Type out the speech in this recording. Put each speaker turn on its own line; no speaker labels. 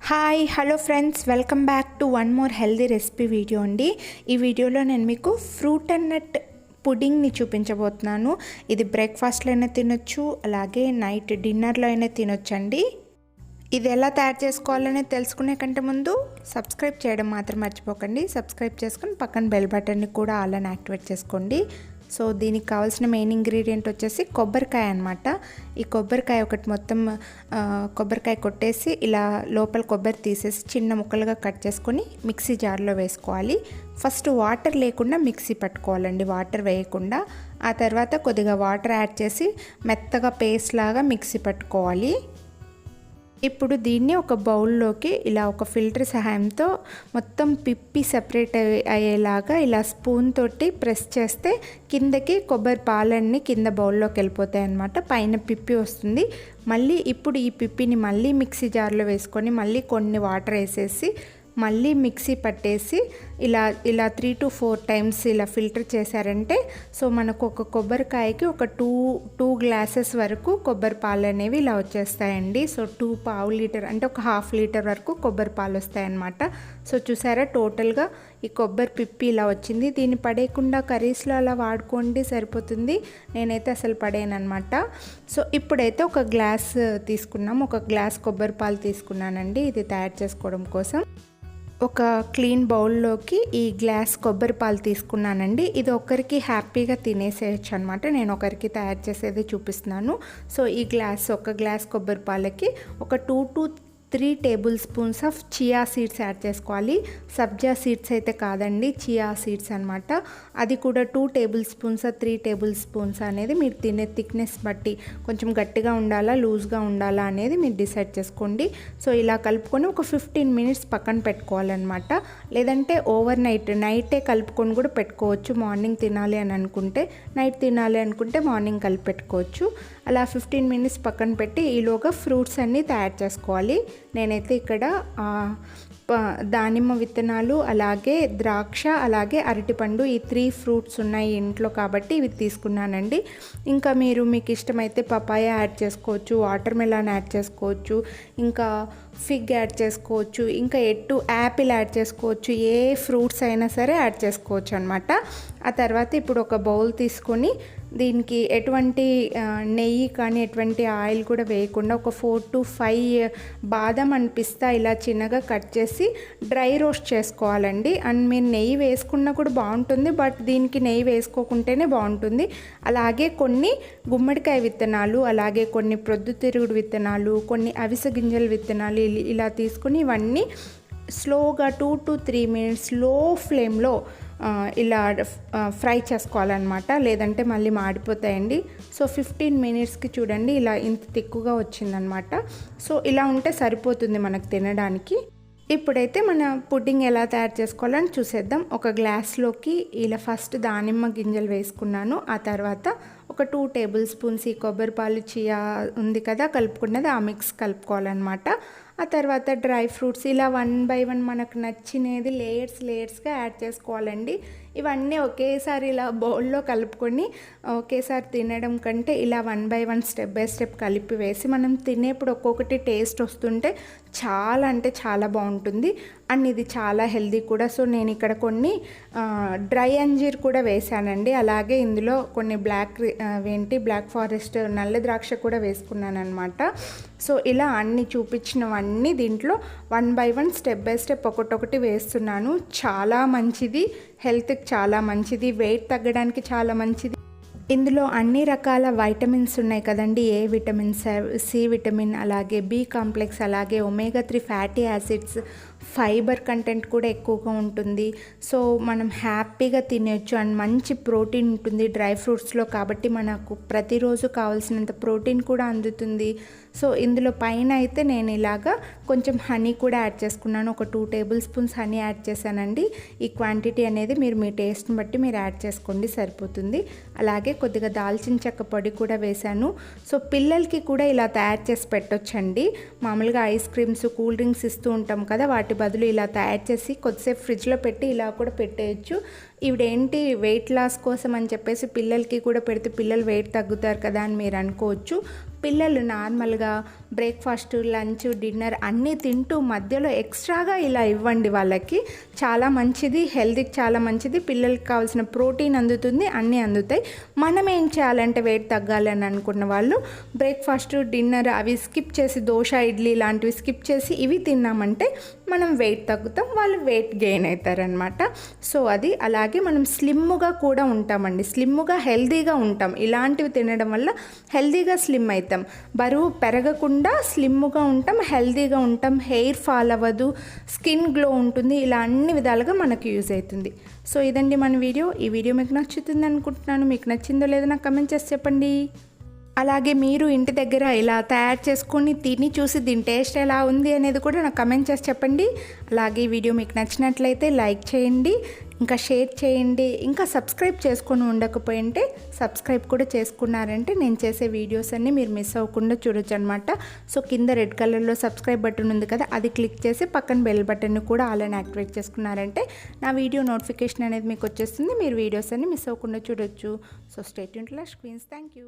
Hi hello friends, welcome back to one more healthy recipe video అండి. ఈ వీడియోలో నేను మీకు ఫ్రూట్ అండ్ నట్ పుడింగ్ని చూపించబోతున్నాను. ఇది బ్రేక్ఫాస్ట్లో అయినా తినొచ్చు, అలాగే నైట్ డిన్నర్లో అయినా తినొచ్చండి. ఇది ఎలా తయారు చేసుకోవాలని తెలుసుకునే కంటే ముందు సబ్స్క్రైబ్ చేయడం మాత్రం మర్చిపోకండి. సబ్స్క్రైబ్ చేసుకొని పక్కన బెల్ బటన్ని కూడా ఆల్ అని యాక్టివేట్ చేసుకోండి. సో దీనికి కావాల్సిన మెయిన్ ఇంగ్రీడియంట్ వచ్చేసి కొబ్బరికాయ అనమాట. ఈ కొబ్బరికాయ ఒకటి మొత్తం కొబ్బరికాయ కొట్టేసి ఇలా లోపల కొబ్బరి తీసేసి చిన్న ముక్కలుగా కట్ చేసుకొని మిక్సీ జార్లో వేసుకోవాలి. ఫస్ట్ వాటర్ లేకుండా మిక్సీ పట్టుకోవాలండి, వాటర్ వేయకుండా. ఆ తర్వాత కొద్దిగా వాటర్ యాడ్ చేసి మెత్తగా పేస్ట్ లాగా మిక్సీ పట్టుకోవాలి. ఇప్పుడు దీన్ని ఒక బౌల్లోకి ఇలా ఒక ఫిల్టర్ సహాయంతో మొత్తం పిప్పి సెపరేట్ అయ్యేలాగా ఇలా స్పూన్ తోటి ప్రెస్ చేస్తే కిందకి కొబ్బరి పాలన్నీ కింద బౌల్లోకి వెళ్ళిపోతాయి అన్నమాట. పైన పిప్పి వస్తుంది. మళ్ళీ ఇప్పుడు ఈ పిప్పిని మళ్ళీ మిక్సీ జార్లో వేసుకొని మళ్ళీ కొన్ని వాటర్ వేసేసి మళ్ళీ మిక్సీ పట్టేసి ఇలా 3 to 4 టైమ్స్ ఇలా ఫిల్టర్ చేశారంటే సో మనకు ఒక కొబ్బరికాయకి ఒక టూ గ్లాసెస్ వరకు కొబ్బరి పాలు అనేవి ఇలా వచ్చేస్తాయండి. సో 2 పావు లీటర్ అంటే ఒక ½ లీటర్ వరకు కొబ్బరి పాలు వస్తాయన్నమాట. సో చూసారా, టోటల్గా ఈ కొబ్బరి పిప్పి ఇలా వచ్చింది. దీన్ని పడేయకుండా కర్రీస్లో అలా వాడుకోండి, సరిపోతుంది. నేనైతే అసలు పడేయనమాట. సో ఇప్పుడైతే ఒక గ్లాస్ తీసుకున్నాం, ఒక గ్లాస్ కొబ్బరి పాలు తీసుకున్నానండి ఇది తయారు చేసుకోవడం కోసం. ఒక క్లీన్ బౌల్లోకి ఈ గ్లాస్ కొబ్బరి పాలు తీసుకున్నానండి. ఇది ఒకరికి హ్యాపీగా తినేసేయచ్చు అనమాట. నేను ఒకరికి తయారు చేసేది చూపిస్తున్నాను. సో ఈ ఒక గ్లాస్ కొబ్బరి పాలకి ఒక 2 to 3 table spoons of chia seeds add చేసుకోవాలి. సబ్జా సీడ్స్ అయితే కాదండి, చియా సీడ్స్ అనమాట. అది కూడా 2 టేబుల్ స్పూన్స్ 3 టేబుల్ స్పూన్స్ అనేది మీరు తినే థిక్నెస్ బట్టి కొంచెం గట్టిగా ఉండాలా లూజ్గా ఉండాలా అనేది మీరు డిసైడ్ చేసుకోండి. సో ఇలా కలుపుకొని ఒక 15 మినిట్స్ పక్కన పెట్టుకోవాలన్నమాట. లేదంటే ఓవర్ నైటే కలుపుకొని కూడా పెట్టుకోవచ్చు. మార్నింగ్ తినాలి అని అనుకుంటే నైట్ తినాలి అనుకుంటే మార్నింగ్ కలిపి పెట్టుకోవచ్చు. అలా 15 మినిట్స్ పక్కన పెట్టి ఈలోగా ఫ్రూట్స్ అన్నీ తయారు చేసుకోవాలి. నేనైతే ఇక్కడ దానిమ్మ విత్తనాలు, అలాగే ద్రాక్ష, అలాగే అరటిపండు, ఈ 3 ఫ్రూట్స్ ఉన్నాయి ఇంట్లో కాబట్టి ఇవి తీసుకున్నానండి. ఇంకా మీకు ఇష్టమైతే పపాయ యాడ్ చేసుకోవచ్చు, వాటర్ మెలాన్ యాడ్ చేసుకోవచ్చు, ఇంకా ఫిగ్ యాడ్ చేసుకోవచ్చు, ఇంకా యాపిల్ యాడ్ చేసుకోవచ్చు. ఏ ఫ్రూట్స్ అయినా సరే యాడ్ చేసుకోవచ్చు అనమాట. ఆ తర్వాత ఇప్పుడు ఒక బౌల్ తీసుకొని దీనికి ఎటువంటి నెయ్యి కానీ ఎటువంటి ఆయిల్ కూడా వేయకుండా ఒక 4 to 5 బాదం అండ్ పిస్తా ఇలా చిన్నగా కట్ చేసి డ్రై రోస్ట్ చేసుకోవాలండి. అండ్ మీరు నెయ్యి వేసుకున్నా కూడా బాగుంటుంది, బట్ దీనికి నెయ్యి వేసుకోకుంటేనే బాగుంటుంది. అలాగే కొన్ని గుమ్మడికాయ విత్తనాలు, అలాగే కొన్ని ప్రొద్దుతిరుగుడు విత్తనాలు, కొన్ని అవిసె గింజల విత్తనాలు ఇలా తీసుకుని ఇవన్నీ స్లోగా 2 to 3 మినిట్స్ లో ఫ్లేమ్లో ఇలా ఫ్రై చేసుకోవాలన్నమాట, లేదంటే మళ్ళీ మాడిపోతాయండి. సో 15 మినిట్స్కి చూడండి ఇలా ఇంత తిక్కుగా వచ్చిందనమాట. సో ఇలా ఉంటే సరిపోతుంది మనకు తినడానికి. ఇప్పుడైతే మన పుడ్డింగ్ ఎలా తయారు చేసుకోవాలని చూసేద్దాం. ఒక గ్లాస్లోకి ఇలా ఫస్ట్ దానిమ్మ గింజలు వేసుకున్నాను. ఆ తర్వాత ఒక 2 టేబుల్ స్పూన్స్ ఈ కొబ్బరి పాలు చియా ఉంది కదా కలుపుకున్నది, ఆ మిక్స్ కలుపుకోవాలన్నమాట. ఆ తర్వాత డ్రై ఫ్రూట్స్ ఇలా 1 by 1 మనకు నచ్చినది లేయర్స్గా యాడ్ చేసుకోవాలండి. ఇవన్నీ ఒకేసారి ఇలా బౌల్లో కలుపుకొని ఒకేసారి తినడం కంటే ఇలా 1 by 1 స్టెప్ బై స్టెప్ కలిపి వేసి మనం తినేప్పుడు ఒక్కొక్కటి టేస్ట్ వస్తుంటే చాలా అంటే చాలా బాగుంటుంది. అండ్ ఇది చాలా హెల్దీ కూడా. సో నేను ఇక్కడ కొన్ని డ్రై అంజీర్ కూడా వేసానండి. అలాగే ఇందులో కొన్ని బ్లాక్ ఫారెస్ట్ నల్ల ద్రాక్ష కూడా వేసుకున్నాను అనమాట. సో ఇలా అన్ని చూపించినవన్నీ దీంట్లో 1 by 1 స్టెప్ బై స్టెప్ ఒకటొకటి వేస్తున్నాను. చాలా మంచిది, హెల్త్కి చాలా మంచిది, వెయిట్ తగ్గడానికి చాలా మంచిది. ఇందులో అన్ని రకాల వైటమిన్స్ ఉన్నాయి కదండి. ఏ విటమిన్, సి విటమిన్, అలాగే బి కాంప్లెక్స్, అలాగే omega 3 fatty acids, fibre content కూడా ఎక్కువగా ఉంటుంది. సో మనం హ్యాపీగా తినచ్చు. అండ్ మంచి ప్రోటీన్ ఉంటుంది డ్రై ఫ్రూట్స్లో కాబట్టి మనకు ప్రతిరోజు కావాల్సినంత ప్రోటీన్ కూడా అందుతుంది. సో ఇందులో పైన అయితే నేను ఇలాగా కొంచెం హనీ కూడా యాడ్ చేసుకున్నాను. ఒక 2 టేబుల్ స్పూన్స్ హనీ యాడ్ చేశానండి. ఈ క్వాంటిటీ అనేది మీరు మీ టేస్ట్ని బట్టి మీరు యాడ్ చేసుకోండి, సరిపోతుంది. అలాగే కొద్దిగా దాల్చిన చెక్క పొడి కూడా వేశాను. సో పిల్లలకి కూడా ఇలా తయారు చేసి పెట్టొచ్చండి. మామూలుగా ఐస్ క్రీమ్స్, కూల్ డ్రింక్స్ ఇస్తూ ఉంటాం కదా, వాటి బదులు ఇలా తయారు చేసి కొద్దిసేపు ఫ్రిడ్జ్లో పెట్టి ఇలా కూడా పెట్టేయచ్చు. ఇవిడేంటి వెయిట్ లాస్ కోసం అని చెప్పేసి పిల్లలకి కూడా పెడితే పిల్లలు వెయిట్ తగ్గుతారు కదా అని మీరు అనుకోవచ్చు. పిల్లలు నార్మల్గా బ్రేక్ఫాస్ట్, లంచ్, డిన్నర్ అన్నీ తింటూ మధ్యలో ఎక్స్ట్రాగా ఇలా ఇవ్వండి. వాళ్ళకి చాలా మంచిది, హెల్త్కి చాలా మంచిది. పిల్లలకి కావాల్సిన ప్రోటీన్ అందుతుంది, అన్నీ అందుతాయి. మనం ఏం చేయాలంటే వెయిట్ తగ్గాలి అని అనుకున్న వాళ్ళు బ్రేక్ఫాస్ట్, డిన్నర్ అవి స్కిప్ చేసి దోశ, ఇడ్లీ లాంటివి స్కిప్ చేసి ఇవి తిన్నామంటే మనం వెయిట్ తగ్గుతాం, వాళ్ళు వెయిట్ గెయిన్ అవుతారనమాట. సో అది అలాగే మనం స్లిమ్గా కూడా ఉంటామండి, స్లిమ్గా హెల్తీగా ఉంటాం. ఇలాంటివి తినడం వల్ల హెల్తీగా స్లిమ్ అవుతాం, బరువు పెరగకుండా స్లిమ్గా ఉంటాం, హెల్తీగా ఉంటాం, హెయిర్ ఫాల్ అవ్వదు, స్కిన్ గ్లో ఉంటుంది. ఇలా అన్ని విధాలుగా మనకు యూజ్ అవుతుంది. సో ఇదండి మన వీడియో. ఈ వీడియో మీకు నచ్చుతుంది అనుకుంటున్నాను. మీకు నచ్చిందో లేదో నాకు కమెంట్ చేసి చెప్పండి. అలాగే మీరు ఇంటి దగ్గర ఇలా తయారు చేసుకొని తిని చూసి దీని టేస్ట్ ఎలా ఉంది అనేది కూడా నాకు కమెంట్ చేసి చెప్పండి. అలాగే ఈ వీడియో మీకు నచ్చినట్లయితే లైక్ చేయండి, ఇంకా షేర్ చేయండి. ఇంకా సబ్స్క్రైబ్ చేసుకొని ఉండకపోయింటే సబ్స్క్రైబ్ కూడా చేసుకున్నారంటే నేను చేసే వీడియోస్ అన్నీ మీరు మిస్ అవ్వకుండా చూడొచ్చు అనమాట. సో కింద రెడ్ కలర్లో సబ్స్క్రైబ్ బటన్ ఉంది కదా, అది క్లిక్ చేసి పక్కన బెల్ బటన్ని కూడా అలానే యాక్టివేట్ చేసుకున్నారంటే నా వీడియో నోటిఫికేషన్ అనేది మీకు వచ్చేస్తుంది. మీరు వీడియోస్ అన్నీ మిస్ అవ్వకుండా చూడొచ్చు. So stay tuned Lush Queens. Thank you.